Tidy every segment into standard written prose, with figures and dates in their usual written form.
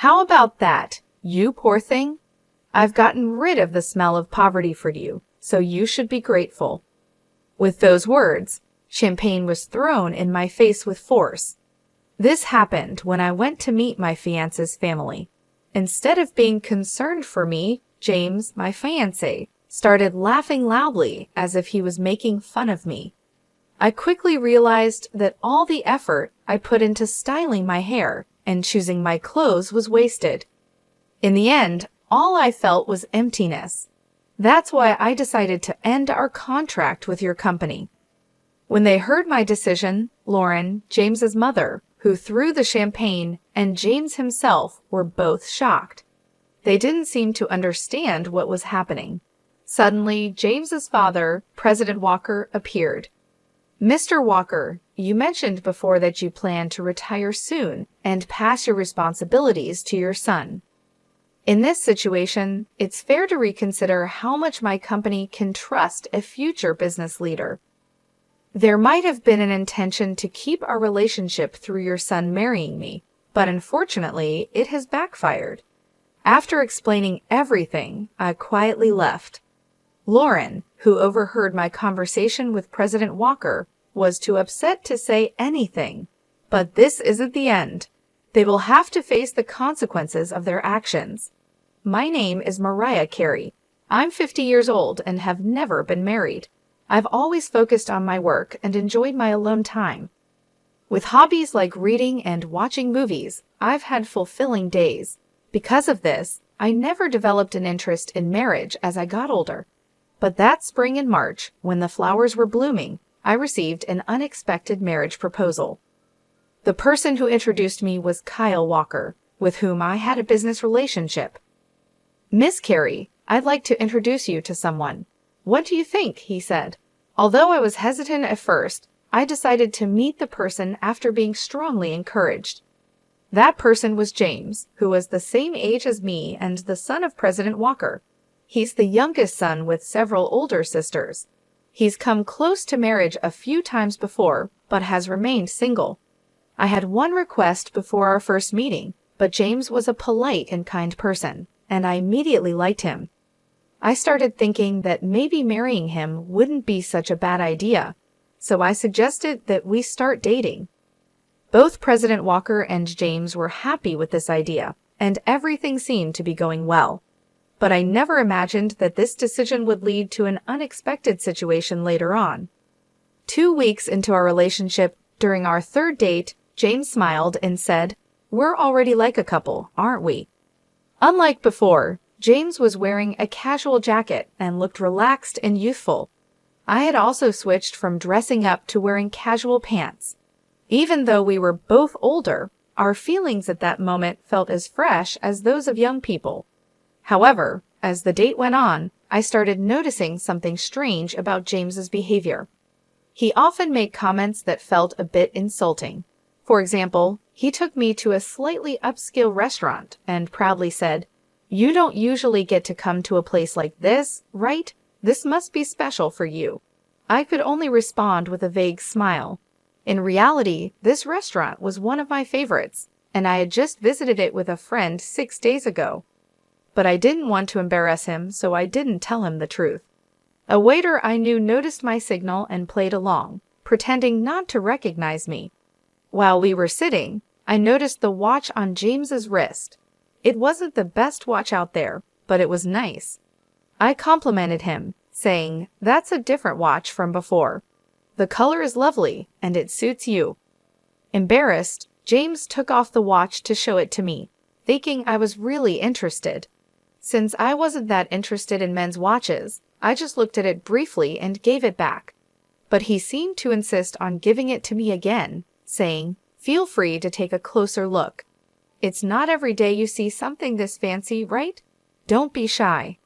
How about that, you poor thing? I've gotten rid of the smell of poverty for you, so you should be grateful." With those words, champagne was thrown in my face with force. This happened when I went to meet my fiancé's family. Instead of being concerned for me, James, my fiancé, started laughing loudly as if he was making fun of me. I quickly realized that all the effort I put into styling my hair and choosing my clothes was wasted. In the end, all I felt was emptiness. That's why I decided to end our contract with your company. When they heard my decision, Lauren, James's mother, who threw the champagne, and James himself were both shocked. They didn't seem to understand what was happening. Suddenly, James's father, President Walker, appeared. "Mr. Walker, you mentioned before that you plan to retire soon and pass your responsibilities to your son. In this situation, it's fair to reconsider how much my company can trust a future business leader. There might have been an intention to keep our relationship through your son marrying me, but unfortunately, it has backfired." After explaining everything, I quietly left. Lauren, who overheard my conversation with President Walker, was too upset to say anything. But this isn't the end. They will have to face the consequences of their actions. My name is Mariah Carey. I'm 50 years old and have never been married. I've always focused on my work and enjoyed my alone time. With hobbies like reading and watching movies, I've had fulfilling days. Because of this, I never developed an interest in marriage as I got older. But that spring in March, when the flowers were blooming, I received an unexpected marriage proposal. The person who introduced me was Kyle Walker, with whom I had a business relationship. "Miss Carey, I'd like to introduce you to someone. What do you think?" he said. Although I was hesitant at first, I decided to meet the person after being strongly encouraged. That person was James, who was the same age as me and the son of President Walker. He's the youngest son with several older sisters. He's come close to marriage a few times before, but has remained single. I had one request before our first meeting, but James was a polite and kind person, and I immediately liked him. I started thinking that maybe marrying him wouldn't be such a bad idea, so I suggested that we start dating. Both President Walker and James were happy with this idea, and everything seemed to be going well. But I never imagined that this decision would lead to an unexpected situation later on. 2 weeks into our relationship, during our third date, James smiled and said, "We're already like a couple, aren't we?" Unlike before, James was wearing a casual jacket and looked relaxed and youthful. I had also switched from dressing up to wearing casual pants. Even though we were both older, our feelings at that moment felt as fresh as those of young people. However, as the date went on, I started noticing something strange about James's behavior. He often made comments that felt a bit insulting. For example, he took me to a slightly upscale restaurant and proudly said, "You don't usually get to come to a place like this, right? This must be special for you." I could only respond with a vague smile. In reality, this restaurant was one of my favorites, and I had just visited it with a friend 6 days ago. But I didn't want to embarrass him, so I didn't tell him the truth. A waiter I knew noticed my signal and played along, pretending not to recognize me. While we were sitting, I noticed the watch on James's wrist. It wasn't the best watch out there, but it was nice. I complimented him, saying, "That's a different watch from before. The color is lovely, and it suits you." Embarrassed, James took off the watch to show it to me, thinking I was really interested. Since I wasn't that interested in men's watches, I just looked at it briefly and gave it back. But he seemed to insist on giving it to me again, saying, "Feel free to take a closer look. It's not every day you see something this fancy, right? Don't be shy."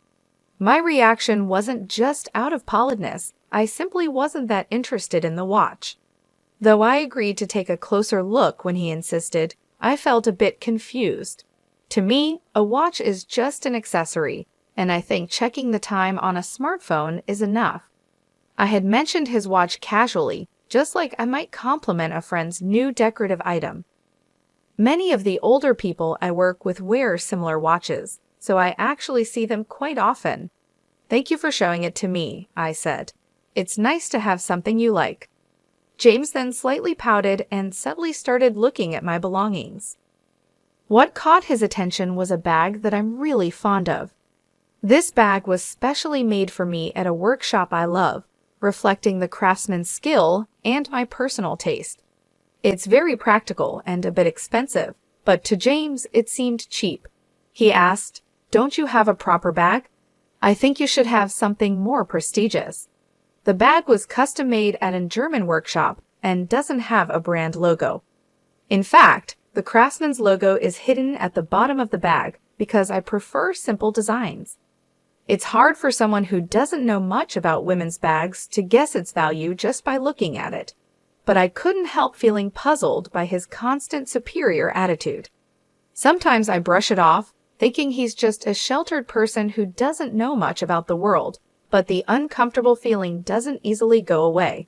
My reaction wasn't just out of politeness. I simply wasn't that interested in the watch. Though I agreed to take a closer look when he insisted, I felt a bit confused. To me, a watch is just an accessory, and I think checking the time on a smartphone is enough. I had mentioned his watch casually, just like I might compliment a friend's new decorative item. Many of the older people I work with wear similar watches, so I actually see them quite often. Thank you for showing it to me, I said. It's nice to have something you like. James then slightly pouted and subtly started looking at my belongings. What caught his attention was a bag that I'm really fond of. This bag was specially made for me at a workshop I love, reflecting the craftsman's skill and my personal taste. It's very practical and a bit expensive, but to James it seemed cheap. He asked, "Don't you have a proper bag? I think you should have something more prestigious." The bag was custom-made at a German workshop and doesn't have a brand logo. In fact, the craftsman's logo is hidden at the bottom of the bag because I prefer simple designs. It's hard for someone who doesn't know much about women's bags to guess its value just by looking at it. But I couldn't help feeling puzzled by his constant superior attitude. Sometimes I brush it off, thinking he's just a sheltered person who doesn't know much about the world, but the uncomfortable feeling doesn't easily go away.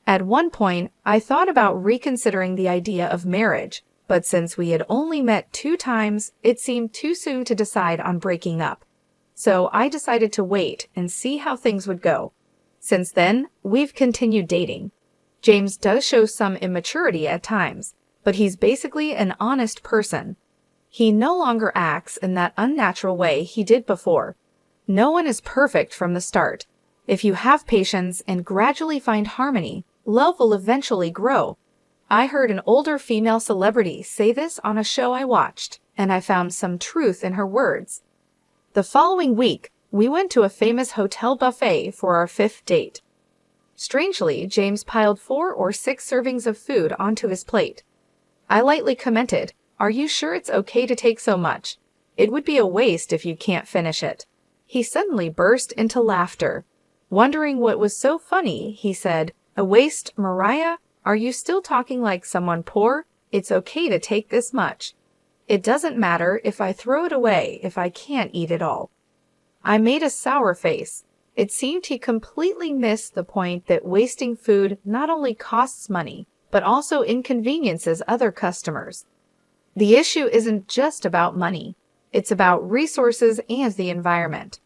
At one point, I thought about reconsidering the idea of marriage, but since we had only met 2 times, it seemed too soon to decide on breaking up. So I decided to wait and see how things would go. Since then, we've continued dating. James does show some immaturity at times, but he's basically an honest person. He no longer acts in that unnatural way he did before. No one is perfect from the start. If you have patience and gradually find harmony, love will eventually grow. I heard an older female celebrity say this on a show I watched, and I found some truth in her words. The following week, we went to a famous hotel buffet for our 5th date. Strangely, James piled 4 or 6 servings of food onto his plate. I lightly commented, "Are you sure it's okay to take so much? It would be a waste if you can't finish it." He suddenly burst into laughter. Wondering what was so funny, he said, "A waste, Mariah? Are you still talking like someone poor? It's okay to take this much. It doesn't matter if I throw it away if I can't eat it all." I made a sour face. It seemed he completely missed the point that wasting food not only costs money, but also inconveniences other customers. The issue isn't just about money. It's about resources and the environment.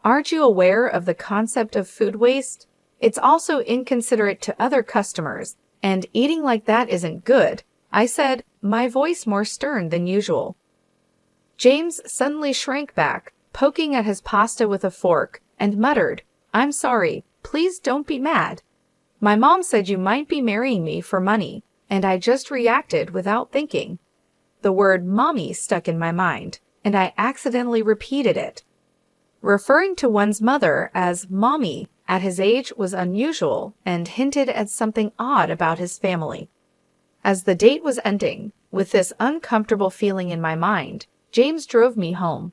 Aren't you aware of the concept of food waste? It's also inconsiderate to other customers, and eating like that isn't good, I said, my voice more stern than usual. James suddenly shrank back, poking at his pasta with a fork, and muttered, "I'm sorry, please don't be mad. My mom said you might be marrying me for money, and I just reacted without thinking." The word mommy stuck in my mind, and I accidentally repeated it. Referring to one's mother as mommy at his age was unusual and hinted at something odd about his family. As the date was ending, with this uncomfortable feeling in my mind, James drove me home.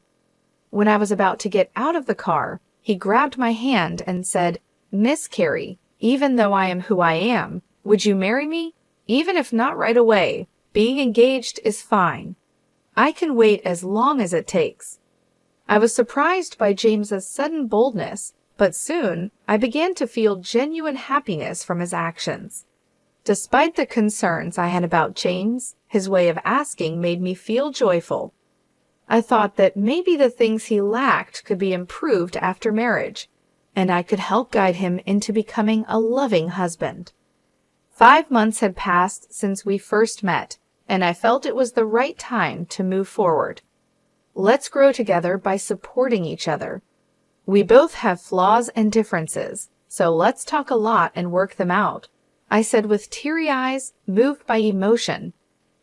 When I was about to get out of the car, he grabbed my hand and said, "Miss Carey, even though I am who I am, would you marry me? Even if not right away, being engaged is fine. I can wait as long as it takes." I was surprised by James's sudden boldness, but soon I began to feel genuine happiness from his actions. Despite the concerns I had about James, his way of asking made me feel joyful. I thought that maybe the things he lacked could be improved after marriage, and I could help guide him into becoming a loving husband. 5 months had passed since we first met, and I felt it was the right time to move forward. Let's grow together by supporting each other. We both have flaws and differences, so let's talk a lot and work them out, I said with teary eyes, moved by emotion.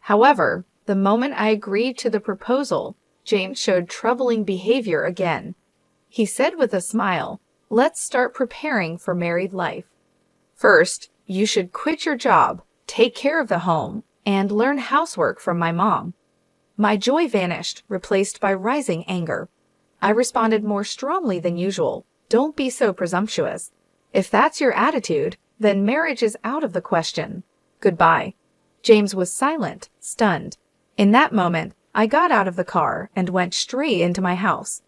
However, the moment I agreed to the proposal, James showed troubling behavior again. He said with a smile, "Let's start preparing for married life. First, you should quit your job, take care of the home, and learn housework from my mom." My joy vanished, replaced by rising anger. I responded more strongly than usual. "Don't be so presumptuous. If that's your attitude, then marriage is out of the question. Goodbye." James was silent, stunned. In that moment, I got out of the car and went straight into my house.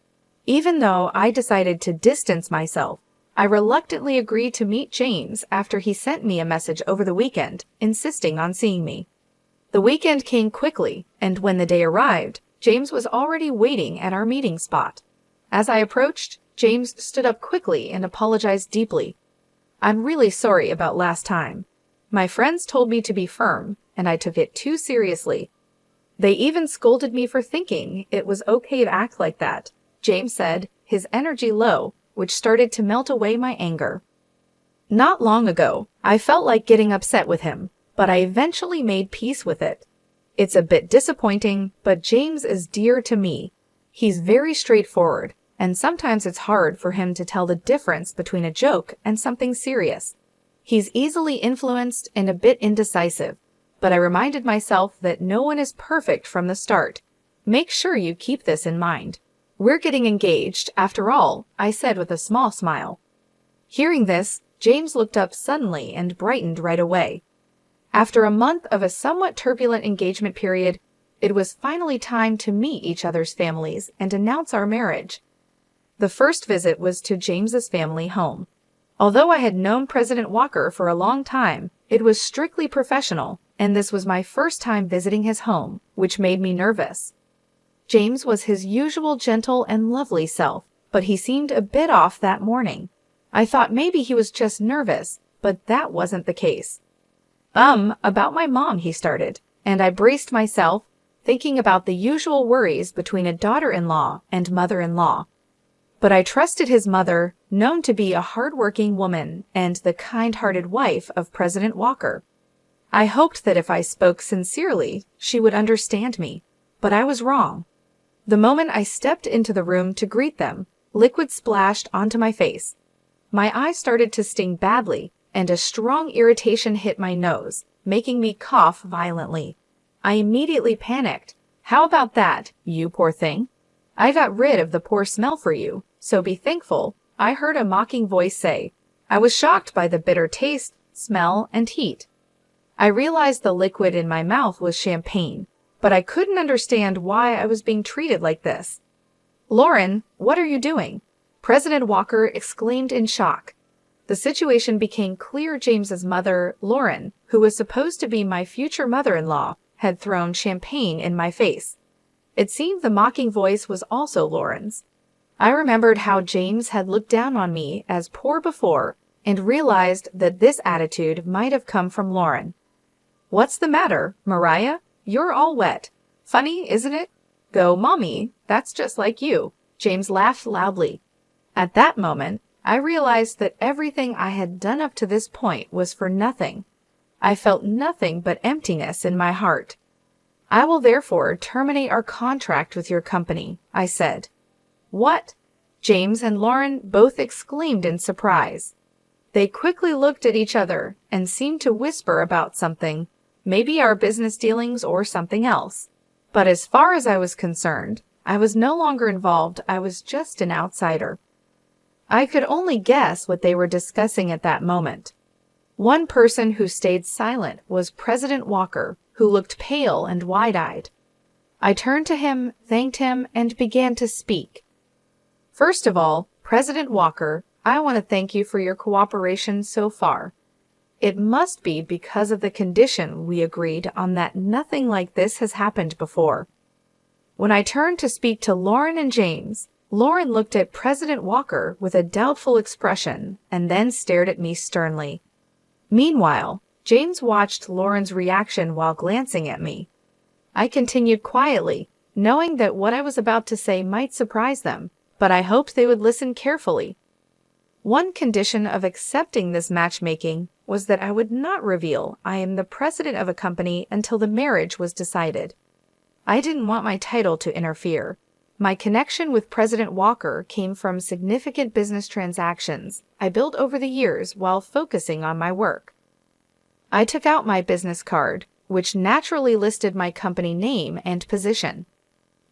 Even though I decided to distance myself, I reluctantly agreed to meet James after he sent me a message over the weekend, insisting on seeing me. The weekend came quickly, and when the day arrived, James was already waiting at our meeting spot. As I approached, James stood up quickly and apologized deeply. "I'm really sorry about last time. My friends told me to be firm, and I took it too seriously. They even scolded me for thinking it was okay to act like that," James said, his energy low, which started to melt away my anger. Not long ago, I felt like getting upset with him, but I eventually made peace with it. It's a bit disappointing, but James is dear to me. He's very straightforward, and sometimes it's hard for him to tell the difference between a joke and something serious. He's easily influenced and a bit indecisive, but I reminded myself that no one is perfect from the start. Make sure you keep this in mind. "We're getting engaged, after all," I said with a small smile. Hearing this, James looked up suddenly and brightened right away. After a month of a somewhat turbulent engagement period, it was finally time to meet each other's families and announce our marriage. The first visit was to James's family home. Although I had known President Walker for a long time, it was strictly professional, and this was my first time visiting his home, which made me nervous. James was his usual gentle and lovely self, but he seemed a bit off that morning. I thought maybe he was just nervous, but that wasn't the case. About my mom," he started, and I braced myself, thinking about the usual worries between a daughter-in-law and mother-in-law. But I trusted his mother, known to be a hard-working woman and the kind-hearted wife of President Walker. I hoped that if I spoke sincerely, she would understand me, but I was wrong. The moment I stepped into the room to greet them, liquid splashed onto my face. My eyes started to sting badly, and a strong irritation hit my nose, making me cough violently. I immediately panicked. "How about that, you poor thing? I got rid of the poor smell for you, so be thankful," I heard a mocking voice say. I was shocked by the bitter taste, smell, and heat. I realized the liquid in my mouth was champagne, but I couldn't understand why I was being treated like this. "Lauren, what are you doing?" President Walker exclaimed in shock. The situation became clear. James's mother, Lauren, who was supposed to be my future mother-in-law, had thrown champagne in my face. It seemed the mocking voice was also Lauren's. I remembered how James had looked down on me as poor before and realized that this attitude might have come from Lauren. "What's the matter, Mariah? You're all wet. Funny, isn't it? Go, Mommy, that's just like you." James laughed loudly. At that moment, I realized that everything I had done up to this point was for nothing. I felt nothing but emptiness in my heart. "I will therefore terminate our contract with your company," I said. "What?" James and Lauren both exclaimed in surprise. They quickly looked at each other and seemed to whisper about something, maybe our business dealings or something else. But as far as I was concerned, I was no longer involved. I was just an outsider. I could only guess what they were discussing at that moment. One person who stayed silent was President Walker, who looked pale and wide-eyed. I turned to him, thanked him, and began to speak. "First of all, President Walker, I want to thank you for your cooperation so far. It must be because of the condition we agreed on that nothing like this has happened before." When I turned to speak to Lauren and James, Lauren looked at President Walker with a doubtful expression and then stared at me sternly. Meanwhile, James watched Lauren's reaction while glancing at me. I continued quietly, knowing that what I was about to say might surprise them, but I hoped they would listen carefully. One condition of accepting this matchmaking was that I would not reveal I am the president of a company until the marriage was decided. I didn't want my title to interfere. My connection with President Walker came from significant business transactions I built over the years while focusing on my work. I took out my business card, which naturally listed my company name and position.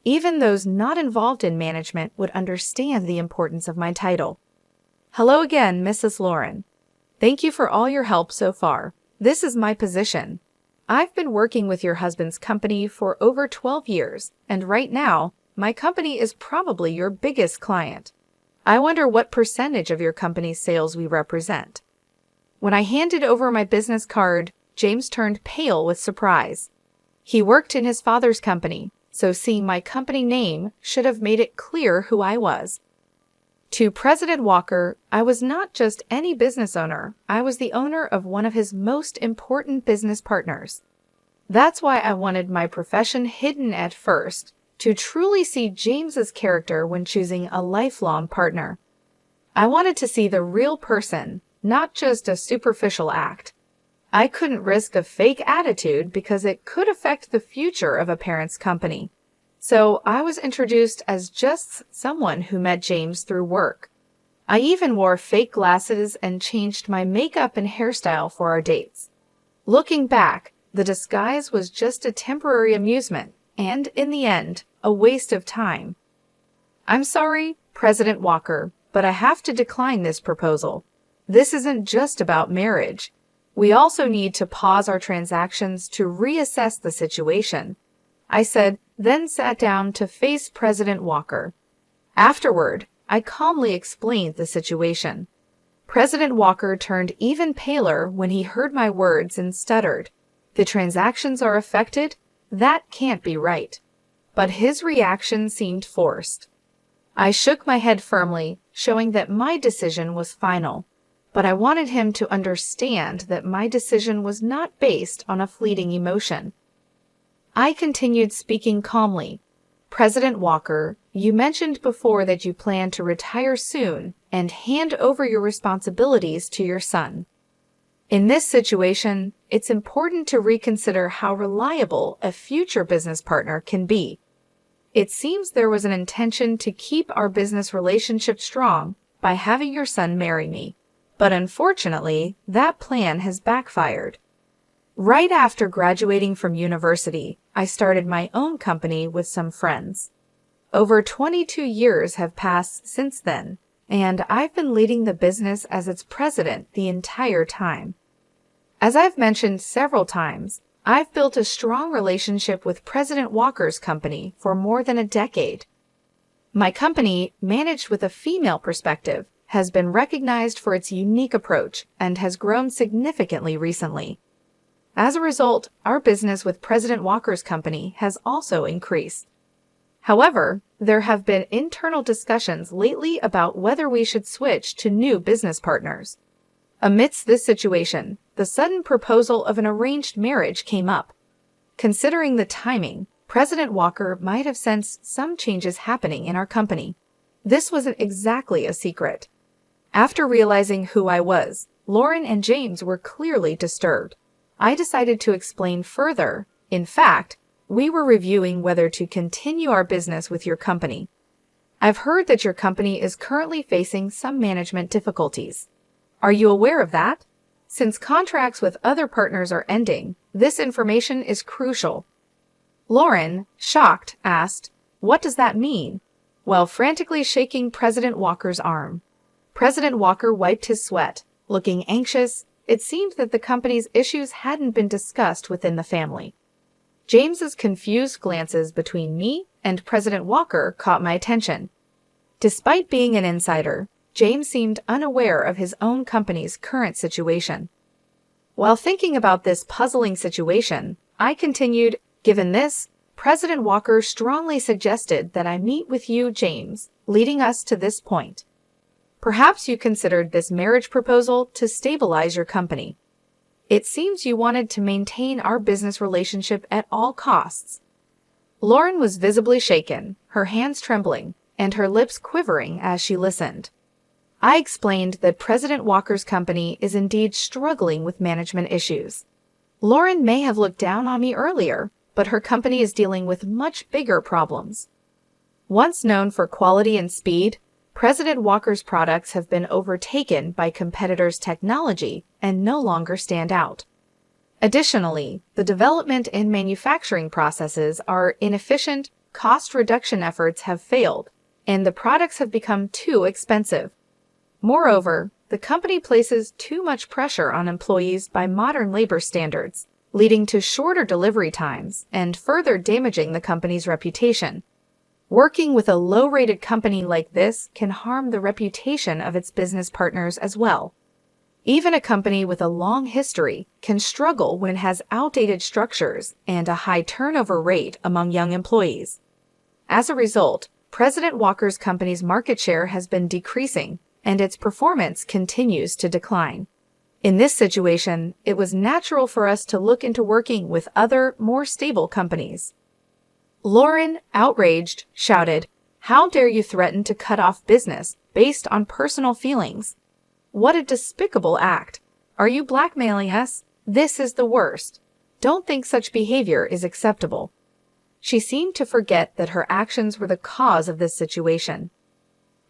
Even those not involved in management would understand the importance of my title. "Hello again, Mrs. Lauren. Thank you for all your help so far. This is my position. I've been working with your husband's company for over 12 years, and right now, my company is probably your biggest client. I wonder what percentage of your company's sales we represent." When I handed over my business card, James turned pale with surprise. He worked in his father's company, so seeing my company name should have made it clear who I was. To President Walker, I was not just any business owner, I was the owner of one of his most important business partners. That's why I wanted my profession hidden at first, to truly see James's character when choosing a lifelong partner. I wanted to see the real person, not just a superficial act. I couldn't risk a fake attitude because it could affect the future of a parent's company. So I was introduced as just someone who met James through work. I even wore fake glasses and changed my makeup and hairstyle for our dates. Looking back, the disguise was just a temporary amusement and, in the end, a waste of time. I'm sorry, President Walker, but I have to decline this proposal. This isn't just about marriage. We also need to pause our transactions to reassess the situation, I said, then sat down to face President Walker. Afterward, I calmly explained the situation. President Walker turned even paler when he heard my words and stuttered. The transactions are affected? That can't be right. But his reaction seemed forced. I shook my head firmly, showing that my decision was final. But I wanted him to understand that my decision was not based on a fleeting emotion. I continued speaking calmly. President Walker, you mentioned before that you plan to retire soon and hand over your responsibilities to your son. In this situation, it's important to reconsider how reliable a future business partner can be. It seems there was an intention to keep our business relationship strong by having your son marry me. But unfortunately, that plan has backfired. Right after graduating from university, I started my own company with some friends. Over 22 years have passed since then, and I've been leading the business as its president the entire time. As I've mentioned several times, I've built a strong relationship with President Walker's company for more than a decade. My company, managed with a female perspective, has been recognized for its unique approach and has grown significantly recently. As a result, our business with President Walker's company has also increased. However, there have been internal discussions lately about whether we should switch to new business partners. Amidst this situation, the sudden proposal of an arranged marriage came up. Considering the timing, President Walker might have sensed some changes happening in our company. This wasn't exactly a secret. After realizing who I was, Lauren and James were clearly disturbed. I decided to explain further. In fact, we were reviewing whether to continue our business with your company. I've heard that your company is currently facing some management difficulties. Are you aware of that? Since contracts with other partners are ending, this information is crucial. Lauren, shocked, asked, "What does that mean?" while frantically shaking President Walker's arm. President Walker wiped his sweat, looking anxious. It seemed that the company's issues hadn't been discussed within the family. James's confused glances between me and President Walker caught my attention. Despite being an insider, James seemed unaware of his own company's current situation. While thinking about this puzzling situation, I continued, "Given this, President Walker strongly suggested that I meet with you, James, leading us to this point. Perhaps you considered this marriage proposal to stabilize your company. It seems you wanted to maintain our business relationship at all costs." Lauren was visibly shaken, her hands trembling, and her lips quivering as she listened. I explained that President Walker's company is indeed struggling with management issues. Lauren may have looked down on me earlier, but her company is dealing with much bigger problems. Once known for quality and speed, President Walker's products have been overtaken by competitors' technology and no longer stand out. Additionally, the development and manufacturing processes are inefficient, cost reduction efforts have failed, and the products have become too expensive. Moreover, the company places too much pressure on employees by modern labor standards, leading to shorter delivery times and further damaging the company's reputation. Working with a low-rated company like this can harm the reputation of its business partners as well. Even a company with a long history can struggle when it has outdated structures and a high turnover rate among young employees. As a result, President Walker's company's market share has been decreasing, and its performance continues to decline. In this situation, it was natural for us to look into working with other, more stable companies. Lauren, outraged, shouted, "How dare you threaten to cut off business based on personal feelings? What a despicable act! Are you blackmailing us? This is the worst. Don't think such behavior is acceptable." She seemed to forget that her actions were the cause of this situation.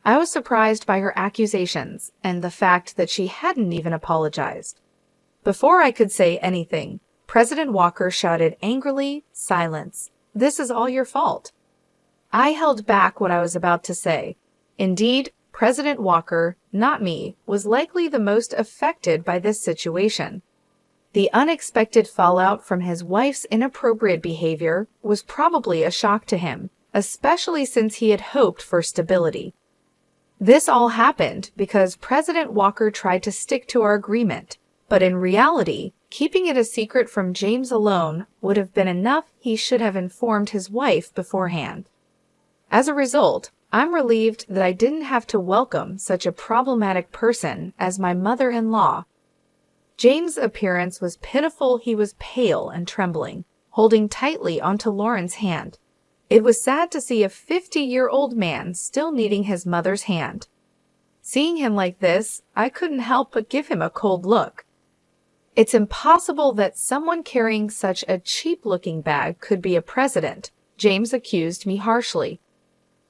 I was surprised by her accusations and the fact that she hadn't even apologized. Before I could say anything, President Walker shouted angrily, "Silence. This is all your fault." I held back what I was about to say. Indeed, President Walker, not me, was likely the most affected by this situation. The unexpected fallout from his wife's inappropriate behavior was probably a shock to him, especially since he had hoped for stability. This all happened because President Walker tried to stick to our agreement, but in reality, keeping it a secret from James alone would have been enough. He should have informed his wife beforehand. As a result, I'm relieved that I didn't have to welcome such a problematic person as my mother-in-law. James' appearance was pitiful. He was pale and trembling, holding tightly onto Lauren's hand. It was sad to see a 50-year-old man still needing his mother's hand. Seeing him like this, I couldn't help but give him a cold look. "It's impossible that someone carrying such a cheap-looking bag could be a president," James accused me harshly.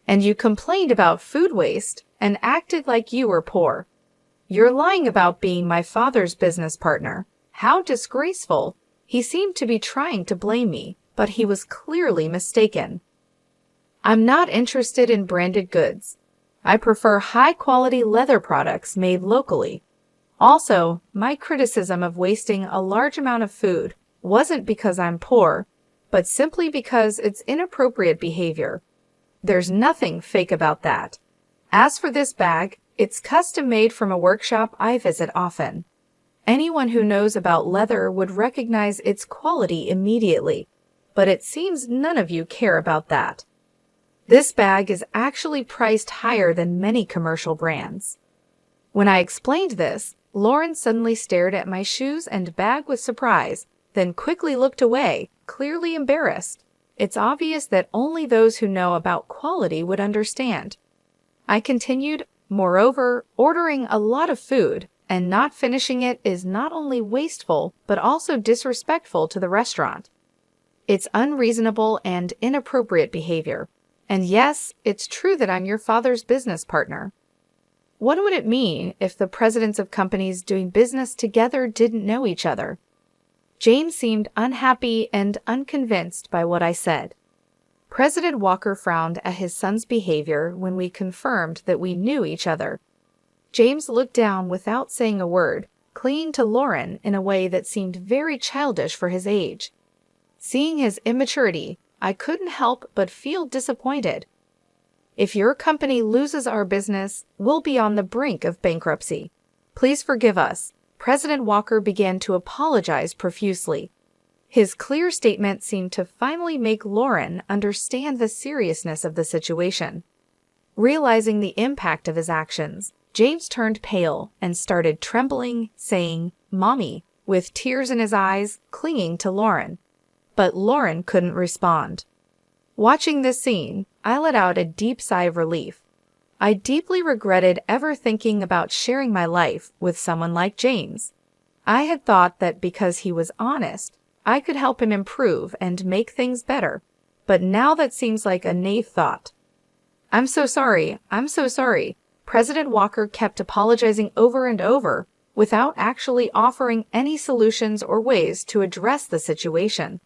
"And you complained about food waste and acted like you were poor. You're lying about being my father's business partner. How disgraceful." He seemed to be trying to blame me, but he was clearly mistaken. "I'm not interested in branded goods. I prefer high-quality leather products made locally. Also, my criticism of wasting a large amount of food wasn't because I'm poor, but simply because it's inappropriate behavior. There's nothing fake about that. As for this bag, it's custom-made from a workshop I visit often. Anyone who knows about leather would recognize its quality immediately, but it seems none of you care about that. This bag is actually priced higher than many commercial brands." When I explained this, Lauren suddenly stared at my shoes and bag with surprise, then quickly looked away, clearly embarrassed. It's obvious that only those who know about quality would understand. I continued, "Moreover, ordering a lot of food and not finishing it is not only wasteful, but also disrespectful to the restaurant. It's unreasonable and inappropriate behavior. And yes, it's true that I'm your father's business partner. What would it mean if the presidents of companies doing business together didn't know each other?" James seemed unhappy and unconvinced by what I said. President Walker frowned at his son's behavior when we confirmed that we knew each other. James looked down without saying a word, clinging to Lauren in a way that seemed very childish for his age. Seeing his immaturity, I couldn't help but feel disappointed. "If your company loses our business, we'll be on the brink of bankruptcy. Please forgive us." President Walker began to apologize profusely. His clear statement seemed to finally make Lauren understand the seriousness of the situation. Realizing the impact of his actions, James turned pale and started trembling, saying, "Mommy," with tears in his eyes, clinging to Lauren. But Lauren couldn't respond. Watching this scene, I let out a deep sigh of relief. I deeply regretted ever thinking about sharing my life with someone like James. I had thought that because he was honest, I could help him improve and make things better, but now that seems like a naive thought. I'm so sorry. President Walker kept apologizing over and over, without actually offering any solutions or ways to address the situation.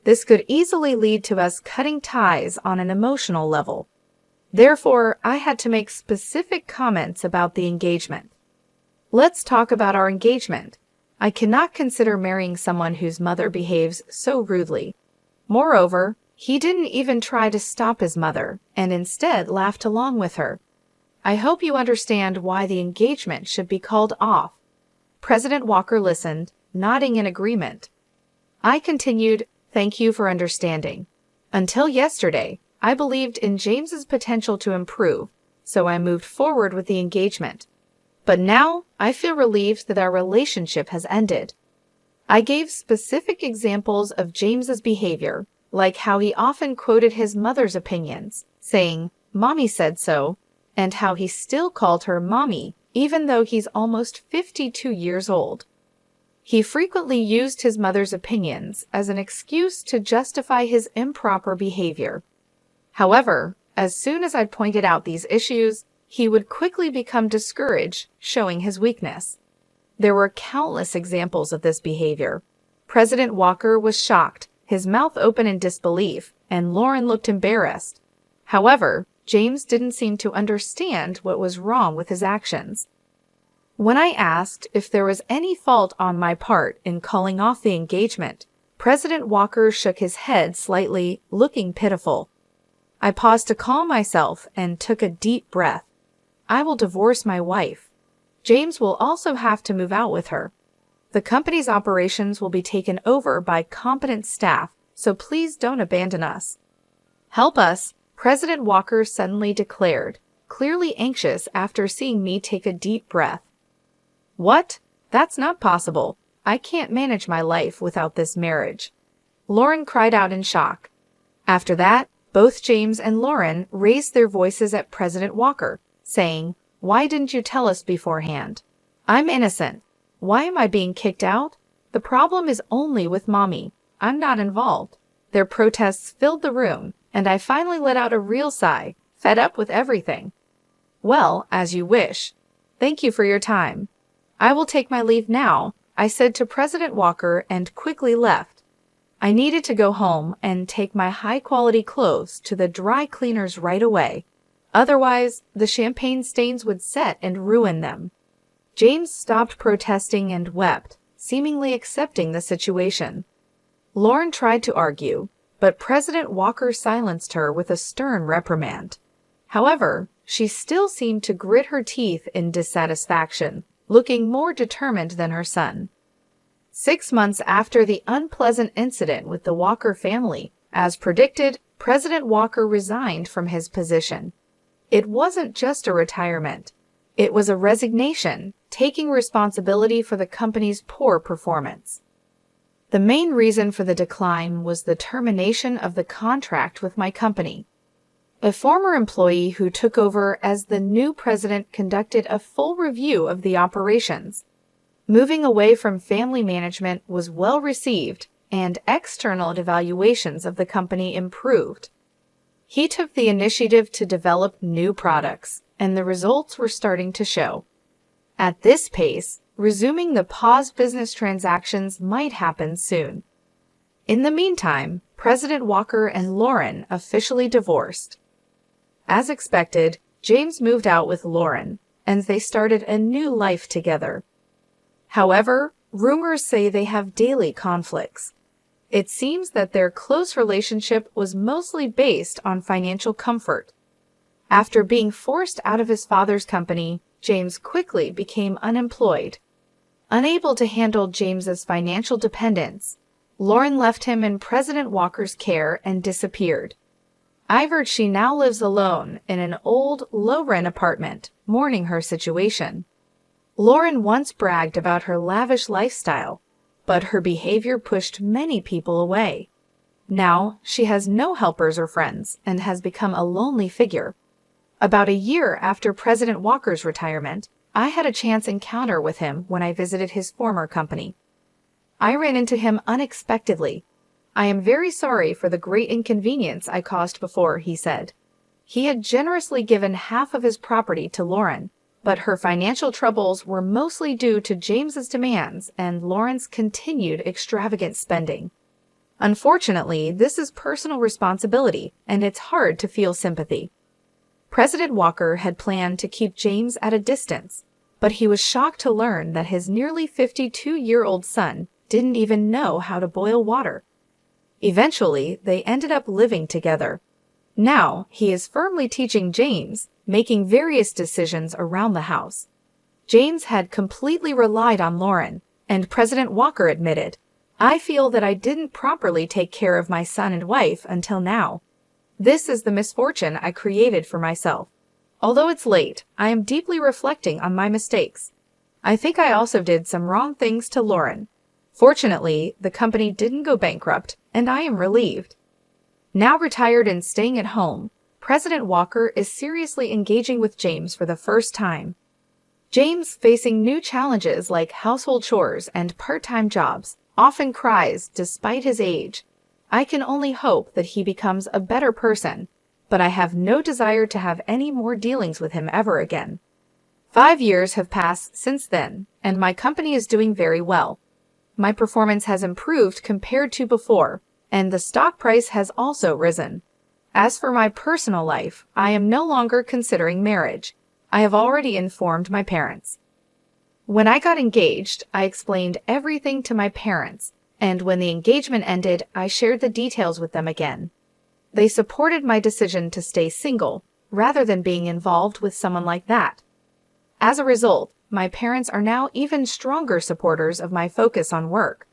This could easily lead to us cutting ties on an emotional level. Therefore, I had to make specific comments about the engagement. "Let's talk about our engagement. I cannot consider marrying someone whose mother behaves so rudely. Moreover, he didn't even try to stop his mother, and instead laughed along with her. I hope you understand why the engagement should be called off. President Walker listened, nodding in agreement. I continued, "Thank you for understanding. Until yesterday, I believed in James's potential to improve, so I moved forward with the engagement. But now, I feel relieved that our relationship has ended." I gave specific examples of James's behavior, like how he often quoted his mother's opinions, saying, "Mommy said so," and how he still called her Mommy, even though he's almost 52 years old. He frequently used his mother's opinions as an excuse to justify his improper behavior. However, as soon as I pointed out these issues, he would quickly become discouraged, showing his weakness. There were countless examples of this behavior. President Walker was shocked, his mouth open in disbelief, and Lauren looked embarrassed. However, James didn't seem to understand what was wrong with his actions. When I asked if there was any fault on my part in calling off the engagement, President Walker shook his head slightly, looking pitiful. I paused to calm myself and took a deep breath. I will divorce my wife. James will also have to move out with her. The company's operations will be taken over by competent staff, so please don't abandon us. Help us, President Walker suddenly declared, clearly anxious after seeing me take a deep breath. What? That's not possible. I can't manage my life without this marriage. Lauren cried out in shock. After that, both James and Lauren raised their voices at President Walker, saying, "Why didn't you tell us beforehand? I'm innocent. Why am I being kicked out? The problem is only with Mommy. I'm not involved." Their protests filled the room, and I finally let out a real sigh, fed up with everything. "Well, as you wish. Thank you for your time. I will take my leave now," I said to President Walker and quickly left. I needed to go home and take my high-quality clothes to the dry cleaners right away. Otherwise, the champagne stains would set and ruin them. James stopped protesting and wept, seemingly accepting the situation. Lauren tried to argue, but President Walker silenced her with a stern reprimand. However, she still seemed to grit her teeth in dissatisfaction, looking more determined than her son. 6 months after the unpleasant incident with the Walker family, as predicted, President Walker resigned from his position. It wasn't just a retirement. It was a resignation, taking responsibility for the company's poor performance. The main reason for the decline was the termination of the contract with my company. A former employee who took over as the new president conducted a full review of the operations. Moving away from family management was well received, and external evaluations of the company improved. He took the initiative to develop new products, and the results were starting to show. At this pace, resuming the paused business transactions might happen soon. In the meantime, President Walker and Lauren officially divorced. As expected, James moved out with Lauren, and they started a new life together. However, rumors say they have daily conflicts. It seems that their close relationship was mostly based on financial comfort. After being forced out of his father's company, James quickly became unemployed. Unable to handle James's financial dependence, Lauren left him in President Walker's care and disappeared. I've heard she now lives alone in an old, low-rent apartment, mourning her situation. Lauren once bragged about her lavish lifestyle, but her behavior pushed many people away. Now, she has no helpers or friends and has become a lonely figure. About a year after President Walker's retirement, I had a chance encounter with him when I visited his former company. I ran into him unexpectedly. "I am very sorry for the great inconvenience I caused before," he said. He had generously given half of his property to Lauren, but her financial troubles were mostly due to James's demands and Lauren's continued extravagant spending. Unfortunately, this is personal responsibility, and it's hard to feel sympathy. President Walker had planned to keep James at a distance, but he was shocked to learn that his nearly 52-year-old son didn't even know how to boil water. Eventually, they ended up living together. Now, he is firmly teaching James, making various decisions around the house. James had completely relied on Lauren, and President Walker admitted, "I feel that I didn't properly take care of my son and wife until now. This is the misfortune I created for myself. Although it's late, I am deeply reflecting on my mistakes. I think I also did some wrong things to Lauren. Fortunately, the company didn't go bankrupt, and I am relieved." Now retired and staying at home, President Walker is seriously engaging with James for the first time. James, facing new challenges like household chores and part-time jobs, often cries despite his age. I can only hope that he becomes a better person, but I have no desire to have any more dealings with him ever again. 5 years have passed since then, and my company is doing very well. My performance has improved compared to before, and the stock price has also risen. As for my personal life, I am no longer considering marriage. I have already informed my parents. When I got engaged, I explained everything to my parents, and when the engagement ended, I shared the details with them again. They supported my decision to stay single, rather than being involved with someone like that. As a result, my parents are now even stronger supporters of my focus on work.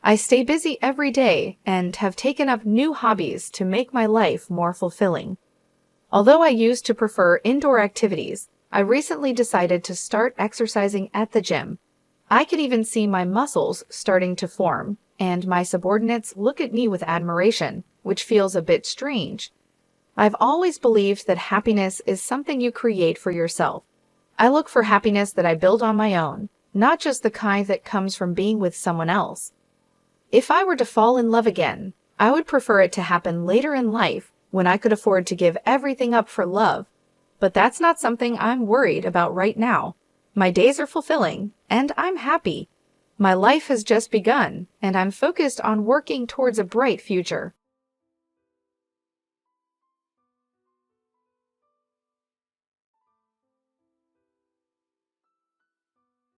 I stay busy every day and have taken up new hobbies to make my life more fulfilling. Although I used to prefer indoor activities, I recently decided to start exercising at the gym. I could even see my muscles starting to form, and my subordinates look at me with admiration, which feels a bit strange. I've always believed that happiness is something you create for yourself. I look for happiness that I build on my own, not just the kind that comes from being with someone else. If I were to fall in love again, I would prefer it to happen later in life when I could afford to give everything up for love. But that's not something I'm worried about right now. My days are fulfilling, and I'm happy. My life has just begun, and I'm focused on working towards a bright future.